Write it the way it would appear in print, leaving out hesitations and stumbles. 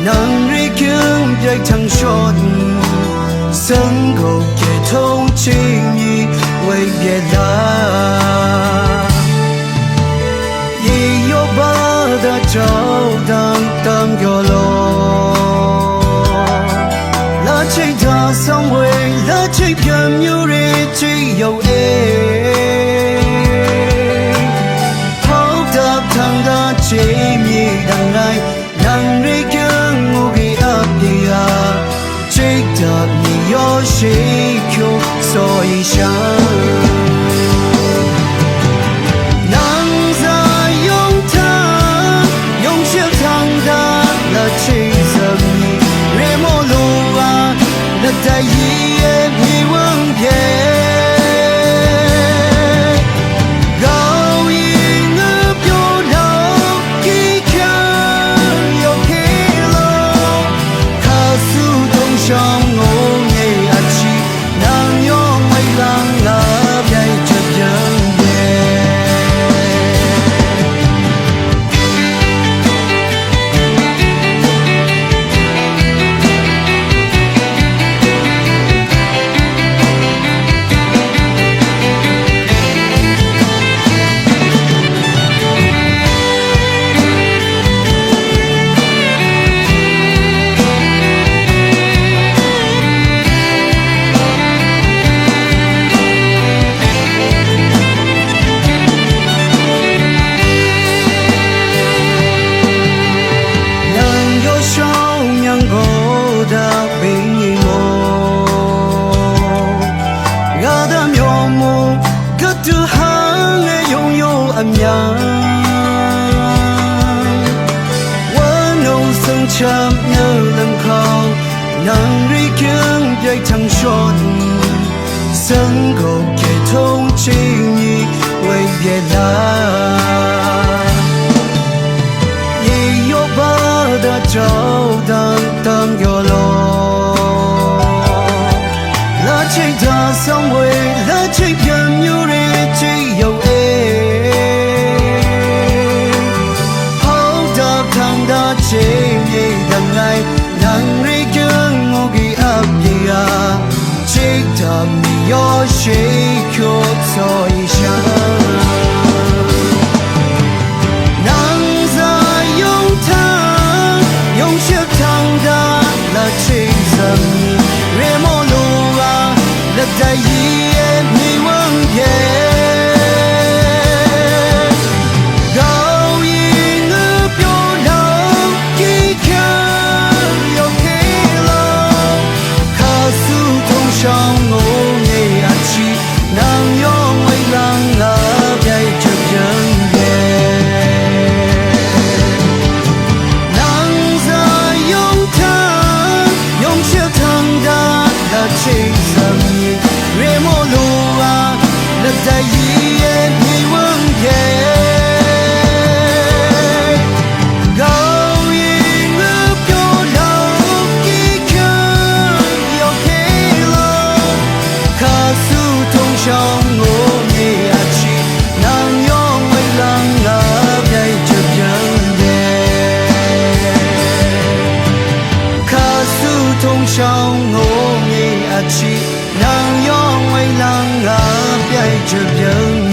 能力更别长说身后给同情你为别来也有把的找当有咯那这他上位那这片有人只有这米当来，让人更无比阿比亚，记得你有谁口所以想。在一夜你问别高音的表露一看有黑了卡苏东上我也阿起能用为让了别这人chạm nhớ lần khao nàng ri kiêng dây thăng shot sân cầu kể thông chi nhị quay về lại ye yo ba da trao tam yo lo la chạy ta somewhere la chạy gần như re chỉ yo da chế nhị đằng ngày nàng ri kiêng ngô ghi áp ya chế đam mi yo chế kyo soi shang nàng za yong thang yong ship thang da la chế zam re mo lu a la da yi mi wang ye trong ngô nghề chi nàng yong ai lang ngã bay chợt nhớ